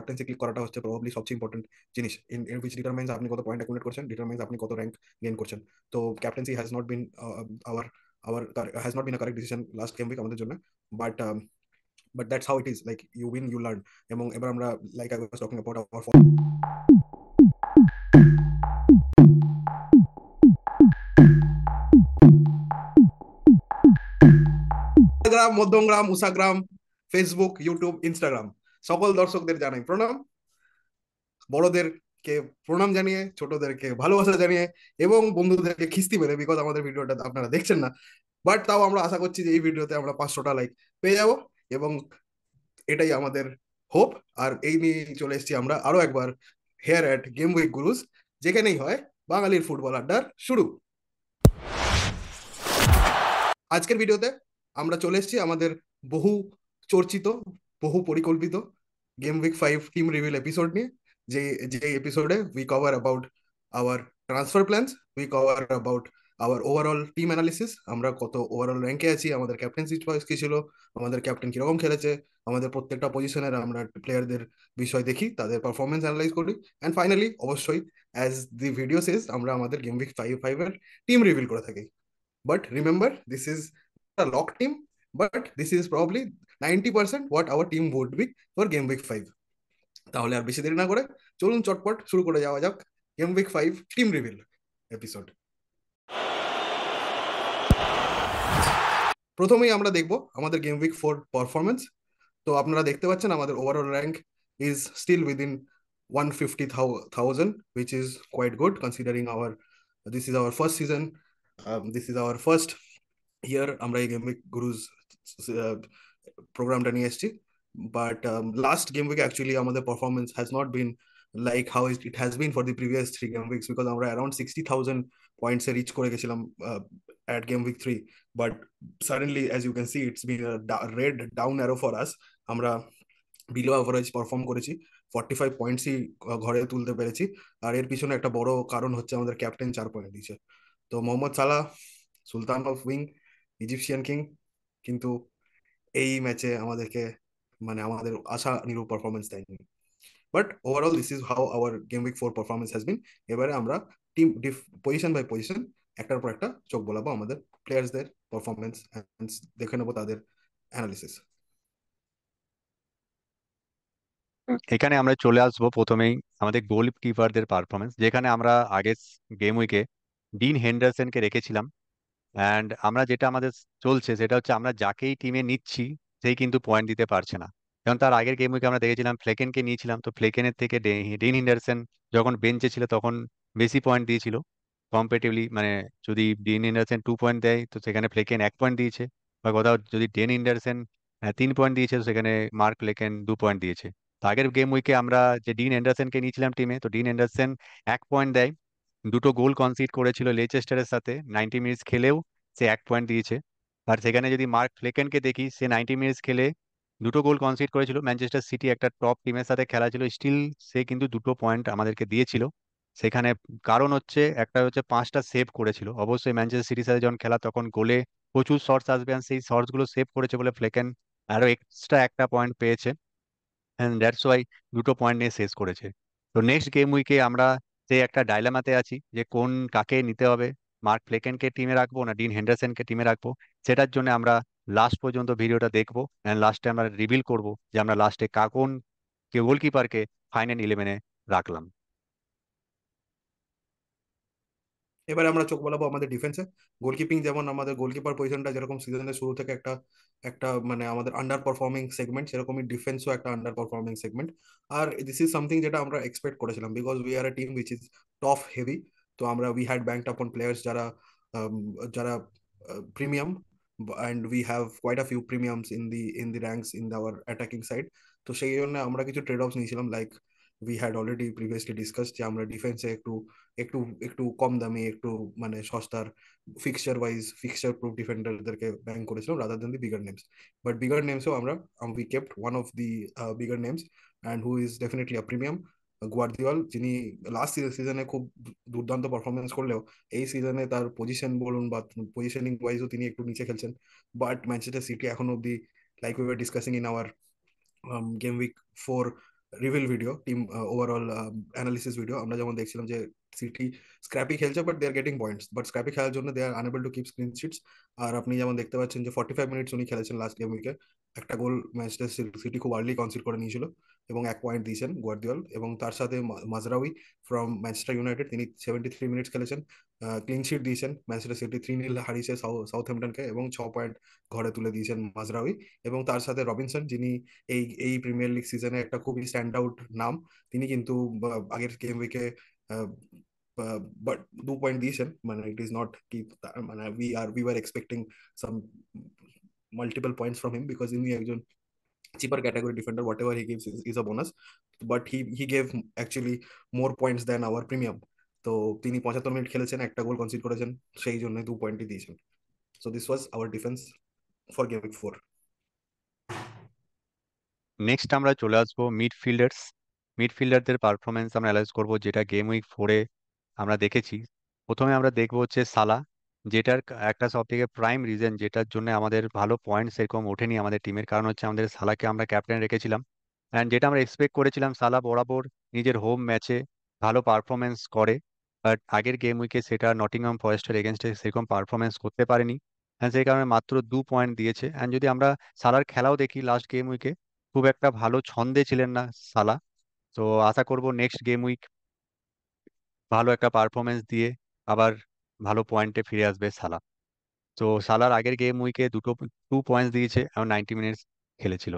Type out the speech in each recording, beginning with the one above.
Captaincy click করাটা হচ্ছে probably সবচেয়ে ইম্পর্টেন্ট জিনিস, ইন উইচ ডিটারমাইন্স আপনি কত পয়েন্ট অ্যাকুমুলেট করছেন, ডিটারমাইন্স আপনি কত র্যাঙ্ক গেইন করছেন। তো captaincy has not been our our has not been a correct decision last game week আমাদের জন্য, but that's how it is, like you win you learn. এবং এবার আমরা, like I was talking about our গ্রাম, Madhyamgram, Ushagram, Facebook, YouTube, Instagram সকল দর্শকদের জানাই প্রণাম। বড়দেরকে প্রণাম জানিয়ে, ছোটদেরকে ভালোবাসা জানিয়ে, এবং বন্ধুদেরকে খিস্তি মেরে, বিকজ আমাদের ভিডিওটা আপনারা দেখছেন না, বাট তাও আমরা আশা করছি যে এই ভিডিওতে আমরা 500টা লাইক পেয়ে যাব, এবং এটাই আমাদের হোপ। আর এই নিয়ে চলে এসেছি আমরা আরো একবার হেয়ার অ্যাট গেম উইক গুরুজ, যেখানেই হয় বাঙালির ফুটবল আড্ডার শুরু। আজকের ভিডিওতে আমরা চলে এসেছি আমাদের বহু চর্চিত, বহু পরিকল্পিত game week 5 team reveal episode নিয়ে, যে যে এপিসোডে we cover about our transfer plans, we cover about our overall team analysis, আমরা কত ওভারঅল র্যাঙ্কে আছি, আমাদের ক্যাপ্টেন্সি চয়েস কি ছিল, আমাদের ক্যাপ্টেন কিরকম খেলেছে, আমাদের প্রত্যেকটা পজিশনের আমরা প্লেয়ারদের বিষয় দেখি, তাদের পারফরমেন্স অ্যানালাইজ করি, অ্যান্ড ফাইনালি অবশ্যই অ্যাজ দি ভিডিও সেজ আমরা আমাদের গেম উইক 5 এর টিম রিভিল করে থাকি। But remember, this is a lock team, but this is probably 90% what our team would be for game week 5. তাহলে আর বেশি দেরি না করে চলুন চটপট শুরু করে যাওয়া যাক game week 5 team reveal episode. প্রথমেই আমরা দেখব আমাদের গেম উইক 4 পারফরমেন্স। তো আপনারা দেখতে পাচ্ছেন আমাদের overall rank is still within 150,000, which is quite good considering this is our first season, this is our first year আমরা এই গেম উইক গুরুজ প্রোগ্রামটা নিয়ে এসেছি। But last game week actually আমাদের performance has not been like how it has been for the previous 3 game weeks, because আমরা around 60,000 পয়েন্টসে reach করে গেছিলাম at game week 3, but suddenly as you can see it's been a red down arrow for us. আমরা below average perform করেছি, 45 পয়েন্টসই ঘরে তুলতে পেরেছি, আর এর পিছনে একটা বড় কারণ হচ্ছে আমাদের ক্যাপ্টেন 4 পয়েন্ট দিয়েছে। তো Mohamed Salah, sultan of wing, Egyptian king, কিন্তু এই ম্যাচে আমাদেরকে মানে আমাদের আশা নিরূপ পারফরমেন্স দেয়নি। But overall this is how our game week 4 performance has been. এবারে আমরা টিম পজিশন বাই পজিশন একটার পর একটা চোখ বোলাবো আমাদের প্লেয়ার্সদের পারফরমেন্স, দেখে নেবো তাদের অ্যানালিসিস। এখানে আমরা চলে আসবো প্রথমেই আমাদের গোলকিপারদের পারফরমেন্স, যেখানে আমরা আগের গেম উইকে ডিন হেন্ডারসনকে রেখেছিলাম। অ্যান্ড আমরা যেটা আমাদের চলছে সেটা হচ্ছে আমরা যাকেই টিমে নিচ্ছি সেই কিন্তু পয়েন্ট দিতে পারছে না। যেমন তার আগের গেম উইকে আমরা দেখেছিলাম ফ্লেকেনকে নিয়েছিলাম, তো ফ্লেকেনের থেকে ডিন হেন্ডারসন যখন বেঞ্চে ছিল তখন বেশি পয়েন্ট দিয়েছিল কম্পারেটিভলি। মানে যদি ডিন হেন্ডারসন 2 পয়েন্ট দেয় তো সেখানে ফ্লেকেন 1 পয়েন্ট দিয়েছে, বা কোথাও যদি ডেন হেন্ডারসন 3 পয়েন্ট দিয়েছে তো সেখানে মার্ক ফ্লেকেন 2 পয়েন্ট দিয়েছে। তো আগের গেম উইকে আমরা যে ডিন হেন্ডারসনকে নিয়েছিলাম টিমে, তো ডিন হেন্ডারসন 1 পয়েন্ট দেয়, দুটো গোল কনসিড করেছিল লেচেস্টারের সাথে, 90 মিনিটস খেলেও সে 1 পয়েন্ট দিয়েছে। আর সেখানে যদি মার্ক ফ্লেকেনকে দেখি, সে 90 মিনিটস খেলে দুটো গোল কনসিড করেছিল, ম্যানচেস্টার সিটি একটা টপ টিমের সাথে খেলা ছিল, স্টিল সে কিন্তু 2 পয়েন্ট আমাদেরকে দিয়েছিল। সেখানে কারণ হচ্ছে একটা হচ্ছে 5টা সেভ করেছিল। অবশ্যই ম্যানচেস্টার সিটির সাথে যখন খেলা তখন গোলে প্রচুর শর্টস আসবে, আর সেই শর্টস গুলো সেভ করেছে বলে ফ্লেকেন আরো এক্সট্রা 1টা পয়েন্ট পেয়েছে, এন্ড দ্যাটস ওয়াই 2 পয়েন্ট নিয়ে শেষ করেছে। তো নেক্সট গেম উইকে আমরা সেই একটা ডাইলেমাতে আছি যে কোন কাকে নিতে হবে, মার্ক ফ্লেকেনকে টিমে রাখবো না ডিন হেন্ডারসনকে টিমে রাখবো। সেটার জন্য আমরা লাস্ট পর্যন্ত ভিডিওটা দেখবো, এন্ড লাস্টে আমরা রিভিল করব যে আমরা লাস্টে কোন কে গোলকিপারকে ফাইনাল 11-এ রাখলাম। এবারে আমরা চোখ বলাবো আমাদের ডিফেন্সে। গোলকিপিং, যেমন আমাদের গোলকিপার পজিশনটা যেরকম সিজনের শুরু থেকে একটা একটা মানে আমাদের আন্ডার পারফর্মিং সেগমেন্ট, সেরকমই ডিফেন্সও একটা আন্ডার পারফর্মিং সেগমেন্ট। আর দিস ইজ সামথিং যেটা আমরা এক্সপেক্ট করেছিলাম, because we are a team which is top heavy. তো আমরা we had banked upon players যারা যারা premium, and we have quite a few premiums in the ranks in our attacking side. তো সেই জন্য আমরা কিছু ট্রেড অফস নিয়েছিলাম, like we had already previously discuss যে আমরা ডিফেন্সে একটু একটু একটু কম দামি, একটু মানে সস্তার ফিক্সচার প্রুফ ডিফেন্ডারদেরকে ব্যাংক করেছিলাম rather than the bigger names. But bigger নেমসও আমরা we kept one of the bigger names, and who is definitely a premium, Gvardiol, যিনি লাস্ট সিজনে খুব দুর্দান্ত পারফরমেন্স করলেও এই সিজনে তার পজিশন বলুন বা পজিশনিং ওয়াইজও তিনি একটু নিচে খেলছেন। বাট ম্যানচেস্টার সিটি এখন অব্দি, like we were discussing in our game week 4 reveal video, team overall analysis video, আমরা যেমন দেখছিলাম যে সিটি স্ক্র্যাপি খেলছে but they are getting points, but scrappy খেলার জন্য they are unable to keep clean sheets. আর আপনি যেমন দেখতে পাচ্ছেন যে 45 মিনিটস উনি খেলেছেন লাস্ট গেম উইকে, একটা গোল ম্যানচেস্টার সিটি খুব আর্লি কনসিড করে নিয়েছিল এবং 1 পয়েন্ট দিয়েছেন গুয়ার্দিওল। এবং তার সাথে মাজরাউই ফ্রম ম্যানচেস্টার ইউনাইটেড, তিনি 73 মিনিটস খেলেছেন, ক্লিন শিট দিয়েছেন, ম্যানচেস্টার সিটি 3-0 হারিয়েছে সাউথহ্যাম্পটনকে এবং 6 পয়েন্ট ঘরে তুলে দিয়েছেন মাজরাউই। এবং তার সাথে রবিনসন, যিনি এই এই প্রিমিয়ার লিগ সিজনে একটা খুবই স্ট্যান্ড আউট নাম, তিনি কিন্তু আগের গেম উইকে বাট 2 পয়েন্ট দিয়েছেন, মানে ইট ইজ নট কি মানে we are expecting some multiple points from him because ইনি একজন cheaper category defender. Whatever he gives is a bonus, but he gave actually more points than our premium. তো তিনি 75 minute খেলেছেন, একটা গোল concede করেছেন, সেই জন্য 2 পয়েন্টই দিয়েছেন। So this was our defence for game week 4। Next আমরা চলে আসবো মিডফিল্ডার্স। মিডফিল্ডারদের পারফরমেন্স আমরা অ্যানালাইজ করব, যেটা গেম উইক 4-এ আমরা দেখেছি। প্রথমে আমরা দেখবো হচ্ছে সালা, যেটার একটা সব থেকে প্রাইম রিজন যেটার জন্য আমাদের ভালো পয়েন্টস এরকম ওঠেনি আমাদের টিমের, কারণ হচ্ছে আমাদের সালাকে আমরা ক্যাপ্টেন রেখেছিলাম। অ্যান্ড যেটা আমরা এক্সপেক্ট করেছিলাম সালা বরাবর নিজের হোম ম্যাচে ভালো পারফরমেন্স করে, বাট আগের গেম উইকে সেটা নটিংহাম ফরেস্টের এগেনস্টে সেরকম পারফরমেন্স করতে পারেনি। অ্যান্ড সেই কারণে মাত্র 2 পয়েন্ট দিয়েছে। অ্যান্ড যদি আমরা সালার খেলাও দেখি লাস্ট গেম উইকে, খুব একটা ভালো ছন্দে ছিলেন না সালা। তো আশা করব নেক্সট গেম উইক ভালো একটা পারফরমেন্স দিয়ে আবার ভালো পয়েন্টে ফিরে আসবে সালা। তো সালার আগের গেম উইকে 2 পয়েন্টস দিয়েছে এবং 90 মিনিটস খেলেছিল।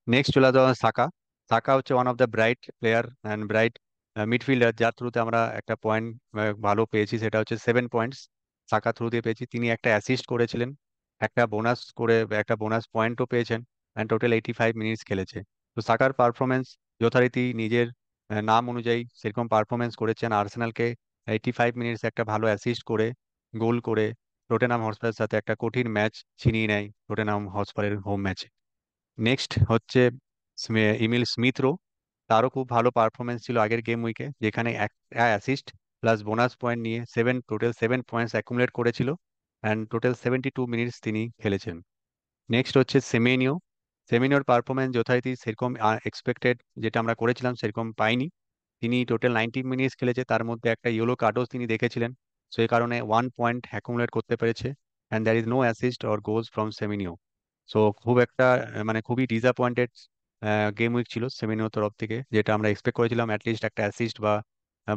নেক্সট চলে যাওয়া সাকা। সাকা হচ্ছে one of the bright player and bright midfielder, যার থ্রুতে আমরা একটা পয়েন্ট ভালো পেয়েছি, সেটা হচ্ছে 7 পয়েন্টস সাকা থ্রু দিয়ে পেয়েছি। তিনি একটা অ্যাসিস্ট করেছিলেন, একটা বোনাস করে একটা বোনাস পয়েন্টও পেয়েছেন, অ্যান্ড টোটাল 85 মিনিটস খেলেছে। তো সাকার পারফরমেন্স যথারীতি নিজের নাম অনুযায়ী সেরকম পারফরমেন্স করেছেন, আর্সেনালকে 85 মিনিটস একটা ভালো অ্যাসিস্ট করে গোল করে টটেনহাম হটস্পারের সাথে একটা কঠিন ম্যাচ ছিনিয়ে নেয় টটেনহাম হটস্পারের হোম ম্যাচে। নেক্সট হচ্ছে ইমিল স্মিথ রো। তারও খুব ভালো পারফরমেন্স ছিল আগের গেম উইকে, যেখানে একটা অ্যাসিস্ট প্লাস বোনাস পয়েন্ট নিয়ে টোটাল 7 পয়েন্টস অ্যাকুমুলেট করেছিল, অ্যান্ড টোটাল 72 মিনিটস তিনি খেলেছেন। নেক্সট হচ্ছে সেমেনিও। সেমেনিওর পারফরমেন্স যথারীতি সেরকম এক্সপেক্টেড যেটা আমরা করেছিলাম সেরকম পাইনি। তিনি টোটাল 90 মিনিটস খেলেছে, তার মধ্যে একটা ইয়েলো কার্ডও তিনি দেখেছিলেন, সো এই কারণে 1 পয়েন্ট অ্যাকুমুলেট করতে পেরেছে। And there is no assist or goals from Semenyo. So খুব একটা মানে খুবই ডিসঅ্যাপয়েন্টেড গেম উইক ছিল সেমিনিওর তরফ থেকে, যেটা আমরা এক্সপেক্ট করেছিলাম অ্যাটলিস্ট একটা অ্যাসিস্ট বা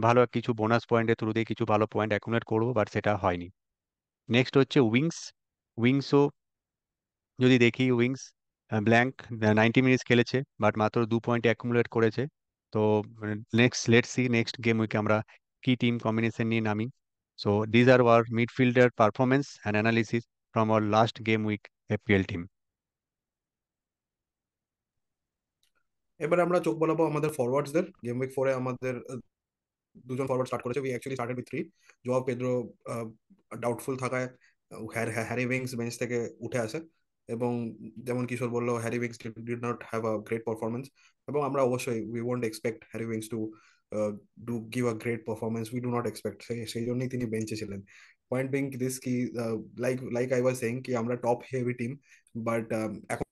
ভালো কিছু বোনাস পয়েন্টের থ্রু দিয়ে কিছু ভালো পয়েন্ট অ্যাকুমুলেট করবো, বাট সেটা হয়নি। নেক্সট হচ্ছে উইংস। উইংসও যদি দেখি, উইংস ব্ল্যাঙ্ক 90 মিনিটস খেলেছে বাট মাত্র 2 পয়েন্ট অ্যাকুমুলেট করেছে। তো next let's see next game উইকে আমরা কি টিম কম্বিনেশন নিয়ে নামি। So these are our midfielder performance and analysis from our last game week EPL team. এবার আমরা চোখ বলাবো আমাদের ফরওয়ার্ডসদের। গেম উইক 4-এ আমাদের দুজন ফরওয়ার্ড স্টার্ট করেছে। We actually started with 3। Joao Pedro doubtful থাকায় হ্যারি উইংস বেঞ্চ থেকে উঠে আসে, এবং যেমন কিশোর বললো, Harry wings did not have a great performance. এবং আমরা অবশ্যই we won't expect Harry wings to do give a great performance, we do not expect, সেই জন্যই তিনি বেঞ্চে ছিলেন। পয়েন্ট বিং দিস কি, লাইক আই ওয়াজ সেইং কি আমরা টপ হেভি টিম, বাট এখন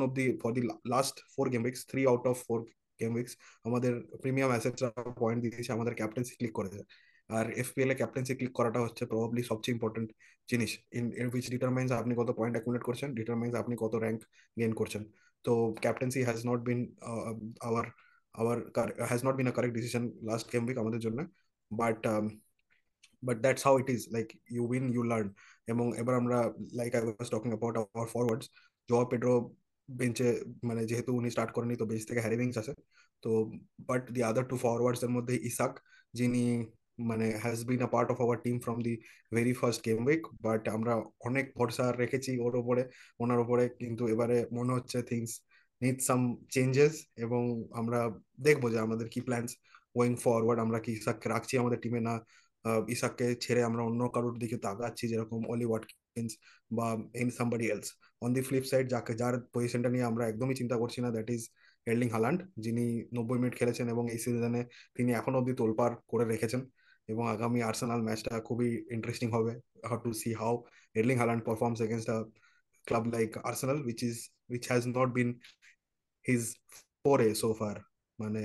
অব্দি for the last 4 game weeks, 3 out of 4 game weeks আমাদের প্রিমিয়াম অ্যাসেটসরা পয়েন্ট দিয়েছে, আমাদের ক্যাপ্টেন্সি ক্লিক করেছে। আর এফপিএল এ ক্যাপ্টেন্সি ক্লিক করাটা হচ্ছে প্রবাবলি সবচেয়ে ইম্পর্টেন্ট জিনিস, ইন উইচ ডিটারমাইন্স আপনি কত পয়েন্ট অ্যাকুমুলেট করছেন, ডিটারমাইন্স আপনি কত র্যাঙ্ক গেইন করছেন। তো captaincy has not been our our has not been a correct decision last game week আমাদের জন্য, but that's how it is, like you win you learn. এবং এবার আমরা, like I was talking about our forwards, Joao Pedro বেঞ্চে, মানে যেহেতু উনি start করেনি তো বেঞ্চ থেকে হ্যারি উইংস আছে। তো but the other two forwards এর মধ্যে ইসাক, যিনি মানে has been a part of our team from the very first game week, but আমরা অনেক ভরসা রেখেছি ওর ওপরে, ওনার ওপরে, কিন্তু এবারে মনে হচ্ছে থিংস নিড সাম চেঞ্জেস। এবং আমরা দেখবো যে আমাদের কি প্ল্যানস গোয়িং ফরওয়ার্ড, আমরা কি ইসাককে রাখছি আমাদের টিমে, না ইসাককে ছেড়ে আমরা অন্য কারোর দিকে তাকাচ্ছি, যেরকম অলি ওয়াটকিন্স বা any somebody else. On the flip side, যার পজিশনটা নিয়ে আমরা একদমই চিন্তা করছি না, দ্যাট ইজ এর্লিং হালান্ড, যিনি 90 মিনিট খেলেছেন এবং এই সিজনে তিনি এখনো অব্দি তোলপাড় করে রেখেছেন। এবং আগামী আর্সেনাল ম্যাচটা খুবই ইন্টারেস্টিং হবে, how to C how Erling Haaland performs against a club like Arsenal, which has not been his foray so far. মানে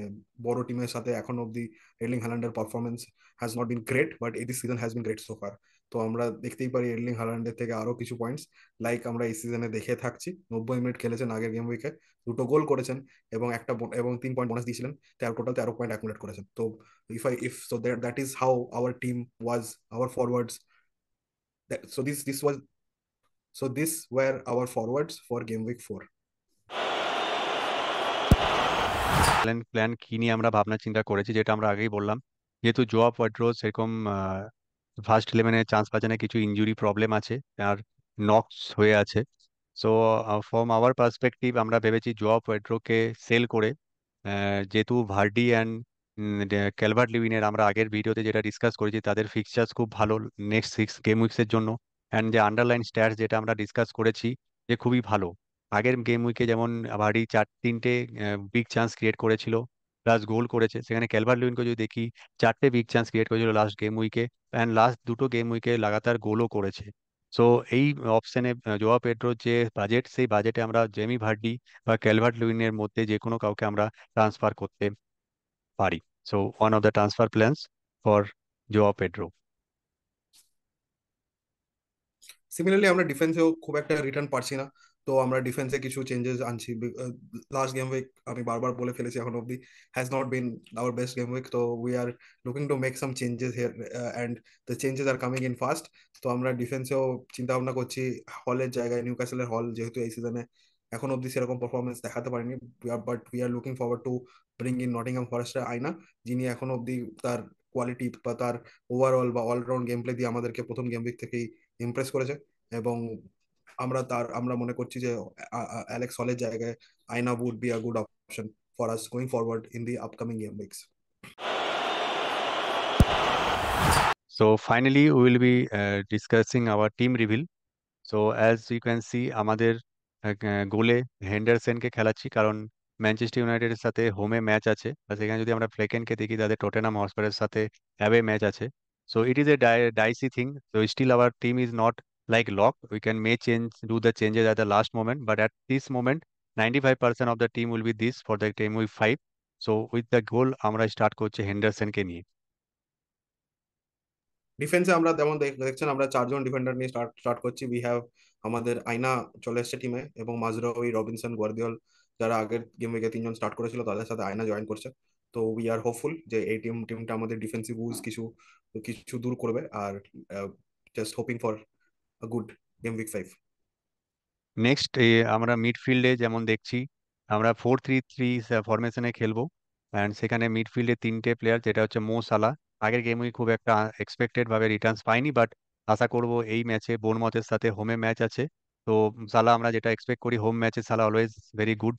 বড় টিমের সাথে এখন অব্দি এর্লিং হ্যালান্ডের performance has not been great, but এই season has been great so far. তো আমরা দেখতেই পারি এর্লিং হ্যালান্ডের থেকে আরো কিছু পয়েন্টস লাইক আমরা এই সিজনে দেখে থাকছি। 90 মিনিট খেলেছেন আগের গেম উইকে, দুটো গোল করেছেন এবং এবং 3 পয়েন্ট বোনাস দিয়েছিলেন, টোটাল 13 পয়েন্ট অ্যাকুমুলেট করেছেন। তো if so that is how our team was, our forwards, so this were our forwards for game week 4. Plan plan কি নিয়ে আমরা ভাবনা চিন্তা করেছি, যেটা আমরা আগেই বললাম, যেহেতু জোয়া পেড্রো সেরকম ফার্স্ট ইলেভেনে চান্স পাচ্ছে না, কিছু ইনজুরি প্রবলেম আছে, আর নকস হয়ে আছে। সো ফ্রম আওয়ার পার্সপেক্টিভ আমরা ভেবেছি জোয়া পেড্রোকে সেল করে, যেহেতু ভার্ডি অ্যান্ড ক্যালভার্ট লিউইনের আমরা আগের ভিডিওতে যেটা ডিসকাস করেছি তাদের ফিক্সচার্স খুব ভালো নেক্সট 6 গেম উইক্সের জন্য, অ্যান্ড যে আন্ডারলাইন স্ট্যাটস যেটা আমরা ডিসকাস করেছি যে খুবই ভালো। আগের গেম উইকে যেমন ভার্ডি 4-3টে বিগ চান্স ক্রিয়েট করেছিল প্লাস গোল করেছে, সেখানে ক্যালভার্ট লিউইনকে যদি দেখি 4টে বিগ চান্স ক্রিয়েট করেছিল লাস্ট গেম উইকে, অ্যান্ড লাস্ট দুটো গেম উইকে লাগাতার গোলও করেছে। সো এই অপশনে জোয়া পেড্রোর যে বাজেট, সেই বাজেটে আমরা জেমি ভার্ডি বা ক্যালভার্ট লুইনের মধ্যে যে কোনো কাউকে আমরা ট্রান্সফার করতে পারি। So one of the transfer plans for Joao Pedro. Similarly আমরা ডিফেন্সেও খুব একটা রিটার্ন পাচ্ছি না, তো আমরা ডিফেন্সে কিছু চেঞ্জেস আনছি। লাস্ট গেম উইক আমি বারবার বলে ফেলেছি এখন অব্দি has not been our best game week, তো we are looking to make some changes here and the changes are coming in fast. তো আমরা ডিফেন্সেও চিন্তা ভাবনা করছি হলের জায়গায় নিউক্যাসলের হল যেহেতু এই সিজনে এখন অব্দি সেরকম পারফরমেন্স দেখাতে পারেনি, but we are looking forward to bring in Nottingham ফরেস্টের আয়না, যিনি এখন অব্দি তার কোয়ালিটি বা তার ওভারঅল বা অলরাউন্ড গেম প্লে দিয়ে আমাদেরকে প্রথম গেম উইক থেকেই ইমপ্রেস করেছে। এবং আমরা মনে করছি যে অ্যালেক্স হলের জায়গায় আয়না would be a good option for us going forward in the upcoming game weeks. So finally we will be discussing our team reveal. So as you can see আমাদের গোলে হেন্ডারসনকে খেলাচ্ছি, কারণ ম্যানচেস্টার ইউনাইটেডের সাথে হোমে ম্যাচ আছে, আর সেখানে যদি আমরা ফ্লেকেনকে দেখি তাদের টটেনহাম হটস্পারের সাথে অ্যাওয়ে ম্যাচ আছে। So it is a dicey thing, so still our team is not like lock, we can may change do the changes at the last moment, but at this moment 95% of the team will be this for the team with 5। So with the goal আমরা start করছি হেন্ডারসনকে নিয়ে। ডিফেন্সে আমরা যেমন দেখছেন আমরা 4 জন defender নিয়ে start start করছি। উই হ্যাভ আমাদের আয়না চলে এসেছে টিমে এবং মাজরাওই, রবিনসন, গুয়ার্দিওল যারা আগের গেম উইকে 3 জন স্টার্ট করেছিল তাদের সাথে আয়না জয়েন করছে। তো উই আর হোপফুল যে এই টিমটা আমাদের ডিফেন্সিভ উইজ কিছু কিছু দূর করবে, আর just hoping for a good game week 5। Next আমরা মিডফিল্ডে যেমন দেখছি আমরা 4-3-3 ফরমেশনে খেলবো, অ্যান্ড সেখানে মিডফিল্ডে 3টে প্লেয়ার, যেটা হচ্ছে মো সালা। আগের গেমে খুব একটা এক্সপেক্টেড ভাবে রিটার্নস পাইনি, বাট আশা করব এই ম্যাচে বোর্নমথের সাথে হোমে ম্যাচ আছে, তো সালা আমরা যেটা এক্সপেক্ট করি হোম ম্যাচে Salah always very good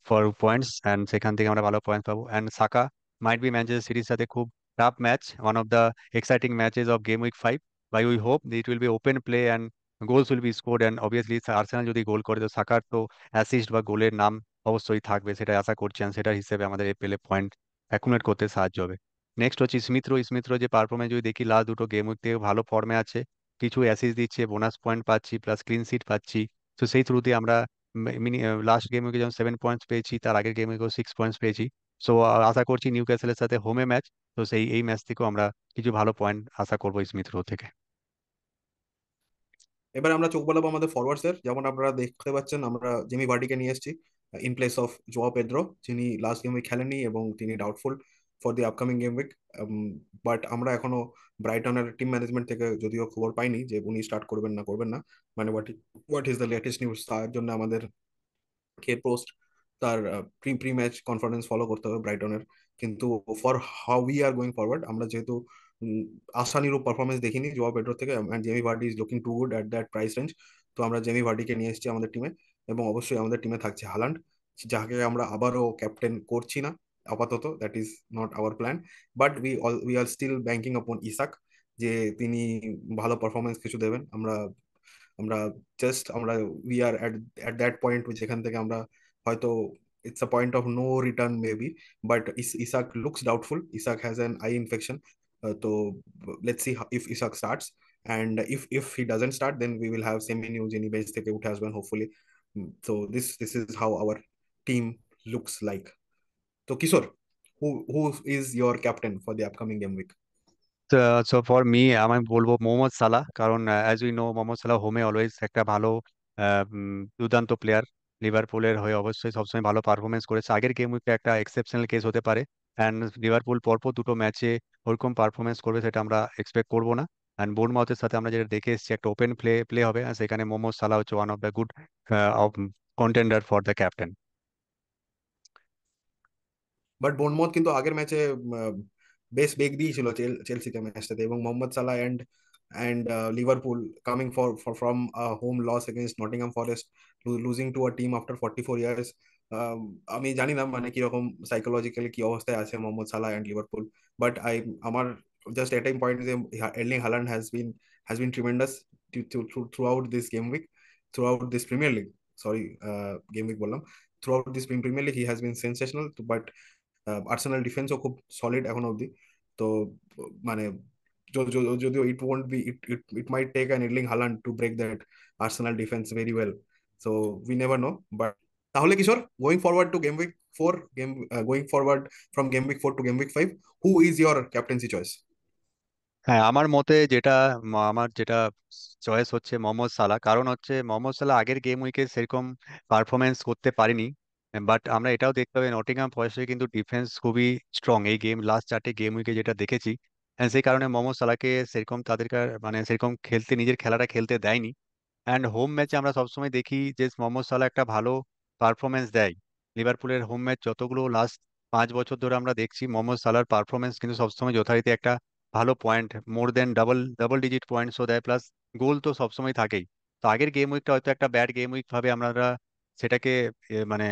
for points, and সেখান থেকে আমরা ভালো পয়েন্টস পাবো। And Saka might be Manchester সিটির সাথে খুব tough match, one of the exciting matches of game week 5, by we hope it will be open play and goals will be scored, and obviously Arsenal যদি goal করে তো সাকার তো assist বা গোলের নাম অবশ্যই থাকবে, সেটা আশা করছি, and সেটার হিসেবে আমাদের এপিএল এ পয়েন্ট অ্যাকুমুলেট করতে সাহায্য হবে। নেক্সট হচ্ছে স্মিথ রো যে পারফরমেন্স যদি দেখি লাস্ট দুটো গেম থেকে ভালো ফর্মে আছে, কিছু অ্যাসিস্ট দিচ্ছে, বোনাস পয়েন্ট পাচ্ছি, প্লাস ক্লিন সিট পাচ্ছি। তো সেই থ্রুতে আমরা লাস্ট গেম উইকে যেমন 7 পয়েন্টস পেয়েছি, তার আগের গেম উইকেও 6 পয়েন্টস পেয়েছি। সো আশা করছি নিউ ক্যাসেলের সাথে হোমে ম্যাচ, তো এই ম্যাচ থেকেও আমরা কিছু ভালো পয়েন্ট আশা করবো স্মিথ রো থেকে। এবার আমরা চোখ বলাবো আমাদের ফরওয়ার্ডস এর। যেমন আপনারা দেখতে পাচ্ছেন আমরা জেমি ভার্ডিকে নিয়ে এসেছি in place of Joao Pedro, যিনি লাস্ট গেম উইক খেলেননি এবং তিনি doubtful for the upcoming game week. But আমরা এখনো ব্রাইটনের টিম ম্যানেজমেন্ট থেকে যদিও খবর পাইনি যে উনি স্টার্ট করবেন না করবেন না, মানে what is the latest news, তার জন্য আমাদের কে পোস্ট তার pre pre match conference follow করতে হবে ব্রাইটনের। কিন্তু for how we are going forward, আমরা যেহেতু আশানুরূপ পারফরমেন্স দেখিনি জোয়া পেড্রো থেকে, and Jamie Vardy is looking to good at that price range, তো আমরা জেমি ভার্ডিকে নিয়ে এসেছি আমাদের টিমে। এবং অবশ্যই আমাদের টিমে থাকছে হালান্ড, যাকে আমরা আবারও ক্যাপ্টেন করছি না আপাতত, that is not our plan. But we are still banking upon Isak, যে তিনি ভালো পারফরমেন্স কিছু দেবেন। আমরা আমরা আমরা we are at that point যেখান থেকে আমরা হয়তো it's a point of no return maybe, but Isak looks doubtful, Isak has an eye infection. তো let's see if Isak starts, and if he doesn't start then we will have Semenyo, যিনি bench থেকে উঠে আসবেন hopefully. তো this is how our team looks like. তো Kishore, who is your captain for the upcoming game week? So for me আমি বলবো মোহাম্মদ সালাহ, কারণ as we know Mohammad সালাহ হোমে অলওয়েজ একটা ভালো দুর্দান্ত প্লেয়ার। লিভারপুলের হয়ে অবশ্যই সবসময় ভালো পারফরমেন্স করেছে। আগের গেম উইকটা একটা এক্সেপশনাল কেস হতে পারে, অ্যান্ড লিভারপুল পরপর দুটো ম্যাচে ওরকম পারফরমেন্স করবে সেটা আমরা এক্সপেক্ট করবো না। অ্যান্ড বোর্নমাউথের সাথে আমরা যেটা দেখে এসেছি একটা ওপেন প্লে প্লে হবে, আর সেখানে মোহাম্মদ সালাহ হচ্ছে one of the good contender for the captain. But Bournemouth কিন্তু আগের ম্যাচে বেশ বেগ দিয়েছিল চেলসিকে ম্যাচটাতে, এবং Mohamed Salah and Liverpool coming from home loss against Nottingham Forest, losing to a team after 44 years. আমি জানি না মানে কিরকম সাইকোলজিক্যালি কি অবস্থায় আছে Mohamed Salah and Liverpool. But আমার জাস্ট এটাই পয়েন্ট যে Erling Haaland has been tremendous throughout this game week, through out this Premier League, sorry game week বললাম, throughout this Premier League he has been sensational. But Arsenal ডিফেন্সও খুব solid এখনো অব্দি। তো মানে যদিও it won't be, it might take an Erling Haaland to break that Arsenal defence very well. So we never know. বাট তাহলে Kishore, going forward to game week 4, going forward from game week 4 to game week 5, who is your captaincy choice? হ্যাঁ, আমার মতে যেটা আমার যেটা choice হচ্ছে মোহাম্মদ সালাহ। কারণ হচ্ছে মোহাম্মদ সালাহ আগের গেম উইকে সেরকম পারফরমেন্স করতে পারেনি, বাট আমরা এটাও দেখতে পাই নটিংহাম ফরেস্টের কিন্তু ডিফেন্স খুবই স্ট্রং এই গেম লাস্ট 4টে গেম উইকে যেটা দেখেছি। সেই কারণে মোহাম্মদ সালাহকে সেরকম তাদেরকে মানে সেরকম খেলতে নিজের খেলাটা খেলতে দেয়নি। অ্যান্ড হোম ম্যাচে আমরা সবসময় দেখি যে মোহাম্মদ সালাহ একটা ভালো পারফরমেন্স দেয়। লিভারপুলের হোম ম্যাচ যতগুলো লাস্ট 5 বছর ধরে আমরা দেখছি মোহাম্মদ সালাহর পারফরমেন্স কিন্তু সবসময় যথারীতি একটা ভালো পয়েন্ট, মোর দেন ডাবল ডাবল ডিজিট পয়েন্টসও দেয়, প্লাস গোল তো সবসময় থাকেই। তো আগের গেম উইকটা হয়তো একটা ব্যাড গেম উইক ভাবে আমরা সেটাকে মানে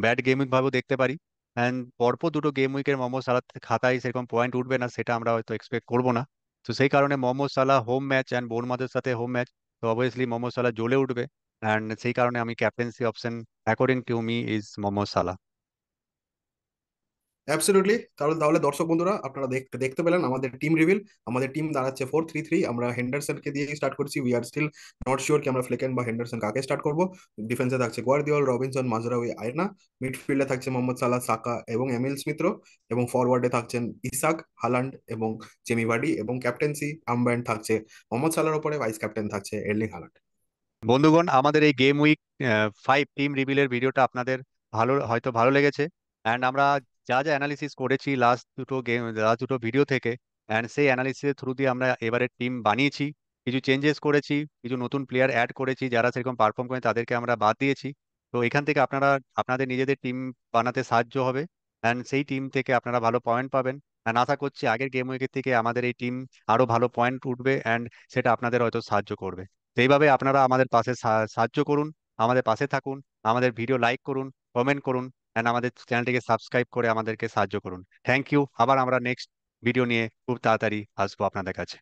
ব্যাড গেম উইক ভাবেও দেখতে পারি। অ্যান্ড পরপর দুটো গেম উইকের মোহাম্মদ সালাহ খাতায় সেরকম পয়েন্ট উঠবে না সেটা আমরা হয়তো এক্সপেক্ট করবো না। তো সেই কারণে মোহাম্মদ সালাহ হোম ম্যাচ অ্যান্ড বোর্নমাউথের সাথে হোম ম্যাচ, তো অবভিয়াসলি মোহাম্মদ সালাহ জ্বলে উঠবে। অ্যান্ড সেই কারণে আমি captaincy option according to me is Mohammad Salah. Absolutely. তাহলে তাহলে দর্শক বন্ধুরা, আপনারা দেখতে পেলেন আমাদের টিম রিভিল। আমাদের টিম দাঁড়াচ্ছে 4-3-3। আমরা হেন্ডারসনকে দিয়ে স্টার্ট করছি। We are still not sure কি আমরা ফ্লেকেন বা হেন্ডারসন কাকে স্টার্ট করব। ডিফেন্সে থাকছে গোয়ার্দিওল, রবিনসন, মাজরাওই, আয়না। মিডফিল্ডে থাকছে মোহাম্মদ সালাহ, সাকা এবং এমিল স্মিথ রো। এবং ফরওয়ার্ডে থাকছেন ইসাক, হালান্ড এবং জেমি ভার্ডি। এবং ক্যাপ্টেন্সি আর্মব্যান্ড থাকছে মোহাম্মদ সালাহর উপরে, ভাইস ক্যাপ্টেন থাকছে এর্লিং হালান্ড। বন্ধুগণ, আমাদের এই গেম উইক 5 টিম রিভিলের ভিডিওটা আপনাদের হয়তো ভালো লেগেছে। অ্যান্ড আমরা যা যা অ্যানালিসিস করেছি লাস্ট দুটো ভিডিও থেকে, অ্যান্ড সেই অ্যানালিসিসের থ্রু দিয়ে আমরা এবারে টিম বানিয়েছি। কিছু চেঞ্জেস করেছি, কিছু নতুন প্লেয়ার অ্যাড করেছি, যারা সেরকম পারফর্ম করে তাদেরকে আমরা বাদ দিয়েছি। তো এখান থেকে আপনারা আপনাদের নিজেদের টিম বানাতে সাহায্য হবে, অ্যান্ড সেই টিম থেকে আপনারা ভালো পয়েন্ট পাবেন। অ্যান্ড আশা করছি আগের গেম উইকের থেকে আমাদের এই টিম আরো ভালো পয়েন্ট উঠবে, অ্যান্ড সেটা আপনাদের হয়তো সাহায্য করবে। তো এইভাবে আপনারা আমাদের পাশে সাহায্য করুন, আমাদের পাশে থাকুন, আমাদের ভিডিও লাইক করুন, কমেন্ট করুন, এন্ড আমাদের চ্যানেলটিকে সাবস্ক্রাইব করে আমাদেরকে সাহায্য করুন। Thank you. আবার আমরা নেক্সট ভিডিও নিয়ে খুব তাড়াতাড়ি আসবো আপনাদের কাছে।